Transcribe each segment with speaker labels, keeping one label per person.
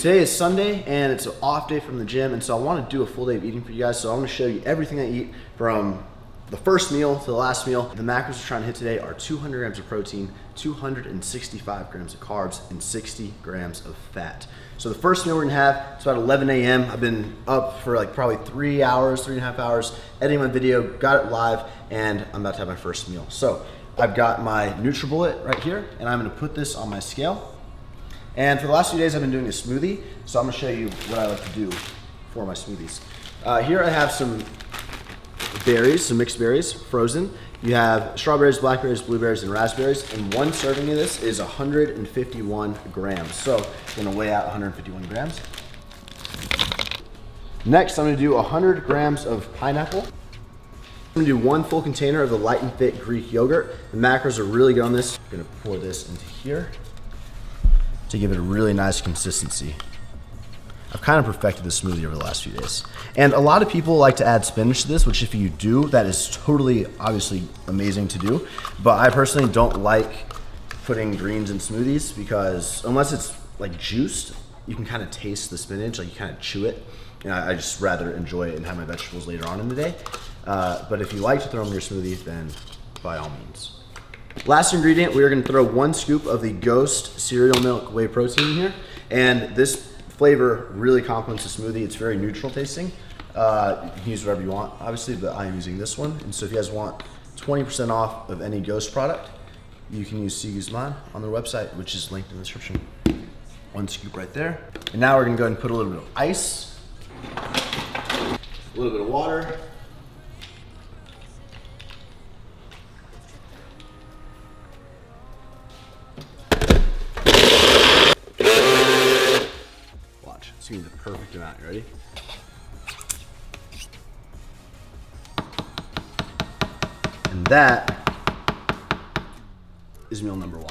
Speaker 1: Today is Sunday and it's an off day from the gym, and so I want to do a full day of eating for you guys. So I'm going to show you everything I eat from the first meal to the last meal. The macros we're trying to hit today are 200 grams of protein, 265 grams of carbs, and 60 grams of fat. So the first meal we're gonna have, it's about 11 a.m. I've been up for like probably 3 hours, 3.5 hours, editing my video, got it live, and I'm about to have my first meal. So I've got my NutriBullet right here, and I'm gonna put this on my scale. And for the last few days, I've been doing a smoothie, so I'm gonna show you what I like to do for my smoothies. Here I have some berries, some mixed berries, frozen. You have strawberries, blackberries, blueberries, and raspberries, and one serving of this is 151 grams. So I'm gonna weigh out 151 grams. Next, I'm gonna do 100 grams of pineapple. I'm gonna do 1 full container of the Light and Fit Greek yogurt. The macros are really good on this. I'm gonna pour this into here to give it a really nice consistency. I've kind of perfected this smoothie over the last few days. And a lot of people like to add spinach to this, which if you do, that is totally, obviously amazing to do. But I personally don't like putting greens in smoothies because unless it's like juiced, you can kind of taste the spinach, like you kind of chew it. And I just rather enjoy it and have my vegetables later on in the day. But if you like to throw them in your smoothie, then by all means. Last ingredient, we are gonna throw 1 scoop of the Ghost cereal milk whey protein in here. And this flavor really complements the smoothie. It's very neutral tasting. You can use whatever you want, obviously, but I am using this one. And so if you guys want 20% off of any Ghost product, you can use Guzman on their website, which is linked in the description. 1 scoop right there. And now we're gonna go ahead and put a little bit of ice, a little bit of water, it's gonna be the perfect amount. You ready? And that is meal number 1.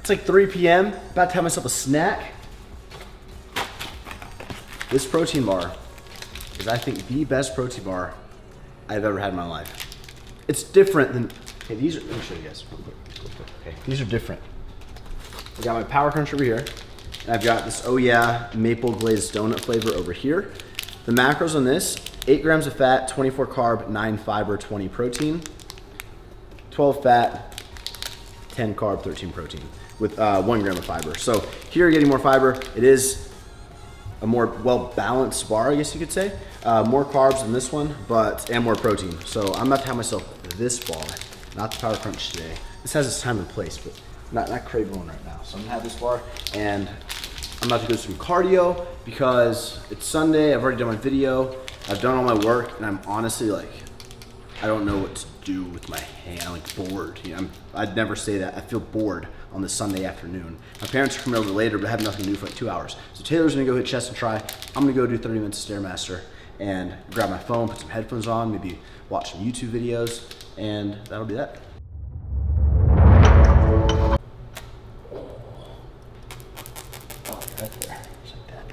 Speaker 1: It's like 3 p.m. About to have myself a snack. This protein bar is, I think, the best protein bar I've ever had in my life. It's different than, okay, these are, let me show you guys real quick. Okay, these are different. I got my Power Crunch over here. And I've got this Oh Yeah maple glazed donut flavor over here. The macros on this, 8 grams of fat, 24 carb, 9 fiber, 20 protein, 12 fat, 10 carb, 13 protein with 1 gram of fiber. So here you're getting more fiber. It is a more well-balanced bar, I guess you could say. More carbs than this one, and more protein. So I'm about to have myself this bar, not the Power Crunch today. This has its time and place, but not craving one right now. So I'm gonna have this bar, and I'm about to do some cardio because it's Sunday. I've already done my video. I've done all my work, and I'm honestly like, I don't know what to do with my hand. I'm like bored. You know, I'd never say that. I feel bored on this Sunday afternoon. My parents are coming over later, but I have nothing to do for like 2 hours. So Taylor's gonna go hit chest and try. I'm gonna go do 30 minutes of Stairmaster and grab my phone, put some headphones on, maybe watch some YouTube videos, and that'll be that.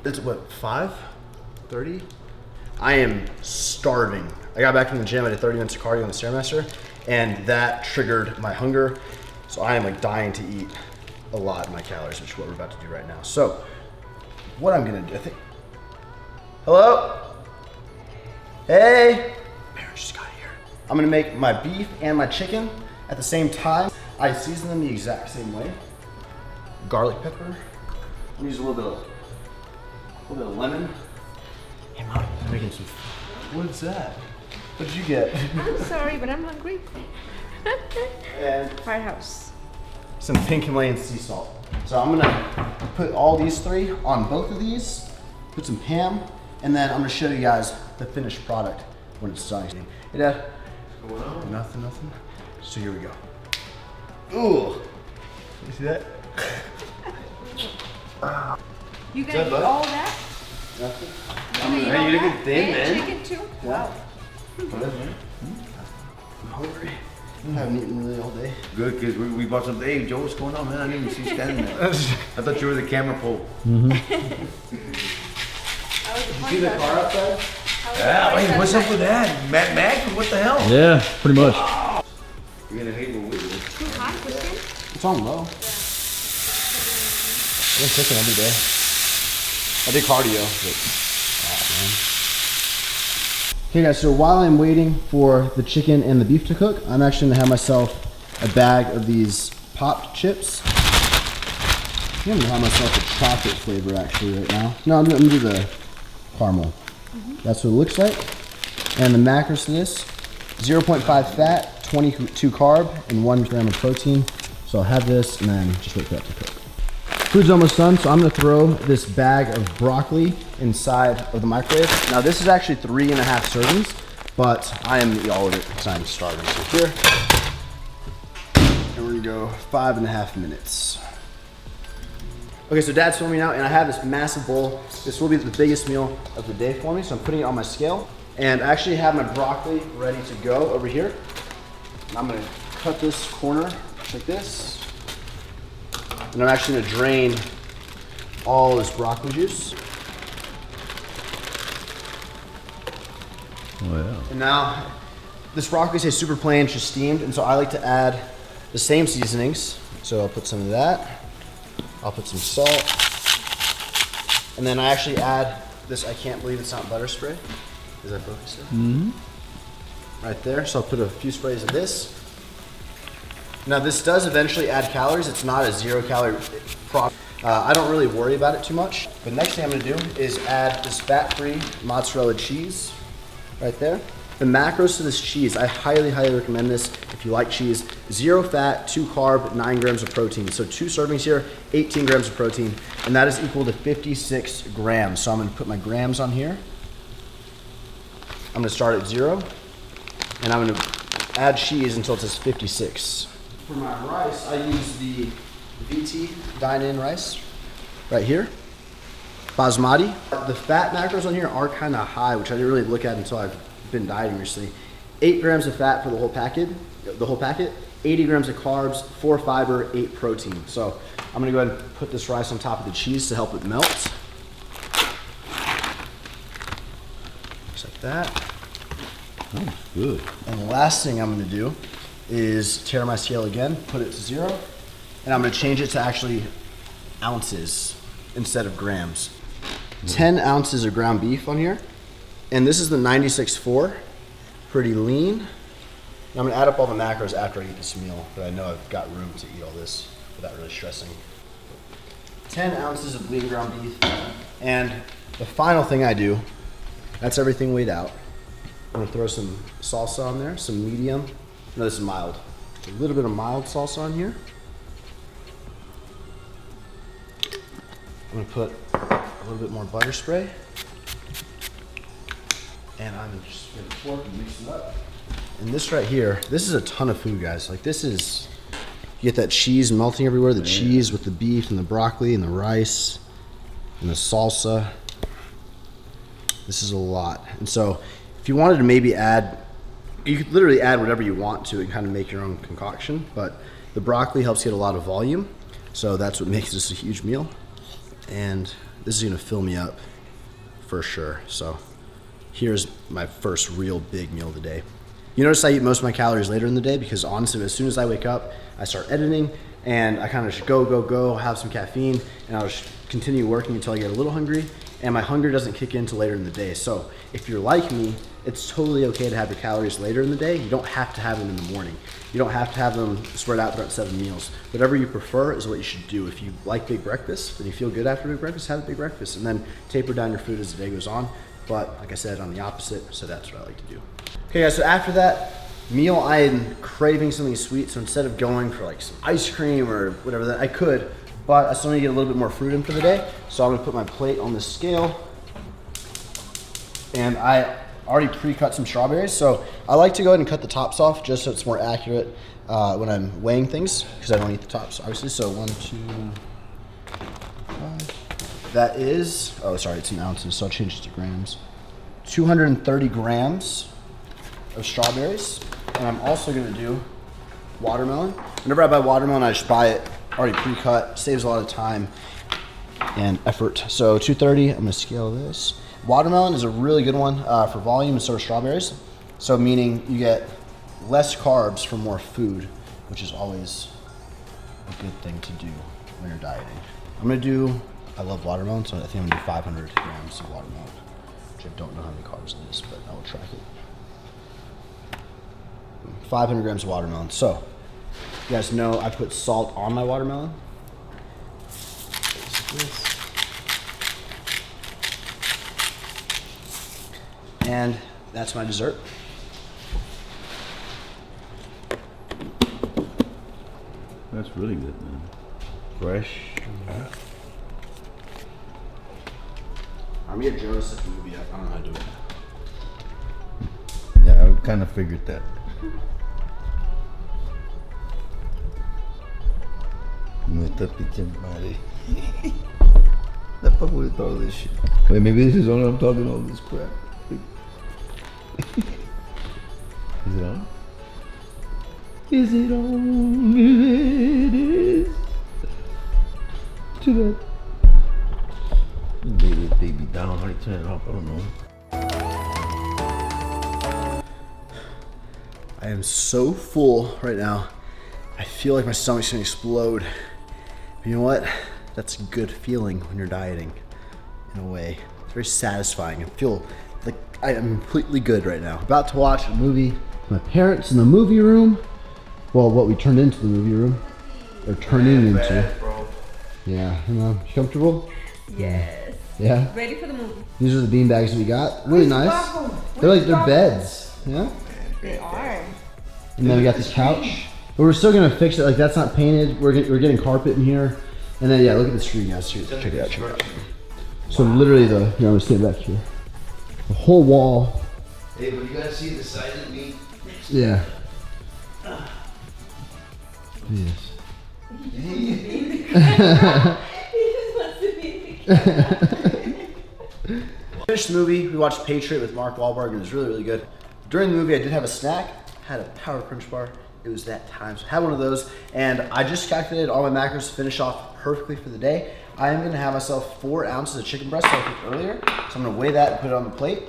Speaker 1: It's what, 5:30? I am starving. I got back from the gym, I did 30 minutes of cardio on the Stairmaster, and that triggered my hunger. So I am like dying to eat a lot of my calories, which is what we're about to do right now. So what I'm gonna do, I think, hello? Hey, parents just got here. I'm gonna make my beef and my chicken at the same time. I season them the exact same way. Garlic pepper. I'm gonna use a little bit of lemon. Hey Mom, I'm making some, what's that? What did you get?
Speaker 2: I'm sorry, but I'm hungry.
Speaker 1: And
Speaker 2: Firehouse.
Speaker 1: some pink Himalayan sea salt. So I'm gonna put all these 3 on both of these, put some ham, and then I'm gonna show you guys the finished product when it's done. Hey Dad.
Speaker 3: What's going on?
Speaker 1: Nothing. So here we go. Ooh, you see that?
Speaker 2: You gonna eat all that?
Speaker 1: Nothing.
Speaker 2: You gonna eat all that?
Speaker 3: Thin, man.
Speaker 2: Chicken too?
Speaker 1: Yeah. I'm hungry. I haven't eaten really all day.
Speaker 3: Good, because we bought some. Hey, Joe, what's going on, man? I didn't even see you standing there. I thought you were the camera pole.
Speaker 1: See the car outside?
Speaker 3: Yeah, wait, what's up with that? Mag? What the hell?
Speaker 4: Yeah, pretty much.
Speaker 3: You're gonna hate what we do.
Speaker 2: Too hot, Christian?
Speaker 1: It's on low. been cooking every day. I did cardio, but okay guys, so while I'm waiting for the chicken and the beef to cook, I'm actually gonna have myself a bag of these popped chips. I think I'm gonna have myself a chocolate flavor actually right now. No, I'm gonna do the caramel. That's what it looks like. And the macros to this, 0.5 fat, 22 carb, and 1 gram of protein. So I'll have this and then just wait for that to cook. Food's almost done, so I'm gonna throw this bag of broccoli inside of the microwave. Now this is actually 3.5 servings, but I am gonna eat all of it because I'm starving. So here, and we're gonna go 5.5 minutes. Okay, so Dad's filming now, and I have this massive bowl. This will be the biggest meal of the day for me, so I'm putting it on my scale. And I actually have my broccoli ready to go over here. And I'm gonna cut this corner like this. And I'm actually gonna drain all this broccoli juice.
Speaker 3: Oh yeah.
Speaker 1: And now, this broccoli stays super plain, just steamed, and so I like to add the same seasonings. So I'll put some of that. I'll put some salt. And then I actually add this, I can't believe it's not butter spray. Is that focused? Mm-hmm. Right there, so I'll put a few sprays of this. Now this does eventually add calories. It's not a 0-calorie product. I don't really worry about it too much. But next thing I'm gonna do is add this fat-free mozzarella cheese right there. The macros to this cheese, I highly, highly recommend this if you like cheese. 0 fat, 2 carb, 9 grams of protein. So 2 servings here, 18 grams of protein, and that is equal to 56 grams. So I'm gonna put my grams on here. I'm gonna start at 0, and I'm gonna add cheese until it says 56. For my rice, I use the VT Dine-In rice right here. Basmati. The fat macros on here are kind of high, which I didn't really look at until I've been dieting recently. 8 grams of fat for the whole packet, 80 grams of carbs, 4 fiber, 8 protein. So I'm gonna go ahead and put this rice on top of the cheese to help it melt. Just like that.
Speaker 3: Oh, good.
Speaker 1: And the last thing I'm gonna do is tear my scale again, put it to 0, and I'm gonna change it to actually ounces instead of grams. 10 ounces of ground beef on here. And this is the 96.4, pretty lean. And I'm gonna add up all the macros after I eat this meal, but I know I've got room to eat all this without really stressing. 10 ounces of lean ground beef. And the final thing I do, that's everything weighed out. I'm gonna throw some salsa on there, some medium. No, this is mild. A little bit of mild salsa on here. I'm gonna put a little bit more butter spray. And I'm just gonna fork and mix it up. And this right here, this is a ton of food, guys. Like this is, you get that cheese melting everywhere, the cheese with the beef and the broccoli and the rice and the salsa. This is a lot. And so if you wanted to maybe add, you could literally add whatever you want to and kind of make your own concoction, but the broccoli helps get a lot of volume. So that's what makes this a huge meal. And this is gonna fill me up for sure. So here's my first real big meal of the day. You notice I eat most of my calories later in the day because honestly, as soon as I wake up, I start editing and I kind of just go, have some caffeine, and I'll just continue working until I get a little hungry, and my hunger doesn't kick in until later in the day. So if you're like me, it's totally okay to have your calories later in the day. You don't have to have them in the morning. You don't have to have them spread out throughout 7 meals. Whatever you prefer is what you should do. If you like big breakfast and you feel good after big breakfast, have a big breakfast and then taper down your food as the day goes on. But like I said, on the opposite, so that's what I like to do. Okay guys, so after that meal, I am craving something sweet. So instead of going for like some ice cream or whatever that I could, but I still need to get a little bit more fruit in for the day. So I'm gonna put my plate on the scale. And I already pre-cut some strawberries. So I like to go ahead and cut the tops off just so it's more accurate when I'm weighing things, because I don't eat the tops, obviously. So 1, 2, 5. That is, oh sorry, it's in ounces, so I'll change it to grams. 230 grams of strawberries. And I'm also gonna do watermelon. Whenever I buy watermelon, I just buy it already pre-cut. Saves a lot of time and effort. So 230, I'm gonna scale this. Watermelon is a really good one for volume, and so are strawberries. So meaning you get less carbs for more food, which is always a good thing to do when you're dieting. I'm gonna do, I love watermelon, so I think I'm gonna do 500 grams of watermelon, which I don't know how many carbs it is, but I will track it. 500 grams of watermelon. So, you guys know I put salt on my watermelon. And that's my dessert.
Speaker 3: That's really good, man. Fresh.
Speaker 1: I'm gonna get Jonas at the movie. I don't know how to do it.
Speaker 3: Yeah, I kind of figured that. Me está pinchando madre. That's with all this shit. Wait, maybe this is only I'm talking all this crap. Is it on? Is it on? It is. Too bad. Lay this baby down. How do you turn it off? I don't know.
Speaker 1: I am so full right now. I feel like my stomach's gonna explode. But you know what? That's a good feeling when you're dieting, in a way. It's very satisfying. I feel like I am completely good right now. About to watch a movie with my parents in the movie room. Well, what we turned into the movie room. Or turning into.
Speaker 3: Bad, bro.
Speaker 1: Yeah, you know, you comfortable?
Speaker 2: Yes.
Speaker 1: Yeah?
Speaker 2: Ready for the movie?
Speaker 1: These are the bean bags we got. Really nice. They're beds. Yeah?
Speaker 2: They are.
Speaker 1: And then we got this couch. But we're still gonna fix it. Like, that's not painted. We're getting carpet in here. And then, yeah, look at the screen, guys. Check it out, check it out. So literally here, I'm gonna stand back here. The whole wall.
Speaker 3: Hey, but you gotta see the size of me.
Speaker 1: Yeah. Yes. Finished the movie. We watched Patriot with Mark Wahlberg, and it was really, really good. During the movie, I did have a snack. Had a Power Crunch bar. It was that time, so I had one of those, and I just calculated all my macros to finish off perfectly for the day. I am gonna have myself 4 ounces of chicken breast that I cooked earlier, so I'm gonna weigh that and put it on the plate.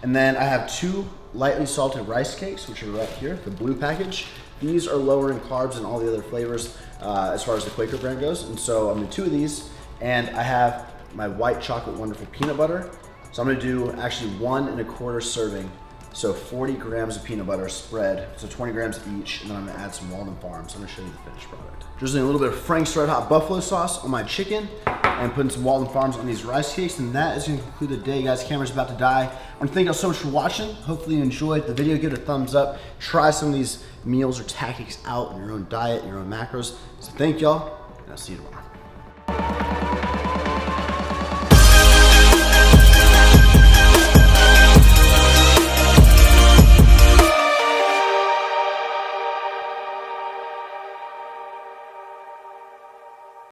Speaker 1: And then I have 2 lightly salted rice cakes, which are right here, the blue package. These are lower in carbs than all the other flavors as far as the Quaker brand goes, and so I'm gonna do 2 of these, and I have my white chocolate wonderful peanut butter. So I'm gonna do actually 1 1/4 serving. So 40 grams of peanut butter spread, so 20 grams each, and then I'm gonna add some Walden Farms. I'm gonna show you the finished product. Drizzling a little bit of Frank's Red Hot Buffalo sauce on my chicken, and putting some Walden Farms on these rice cakes, and that is gonna conclude the day, guys. Camera's about to die. I wanna thank y'all so much for watching. Hopefully you enjoyed the video. Give it a thumbs up. Try some of these meals or tactics out in your own diet, your own macros. So thank y'all, and I'll see you tomorrow.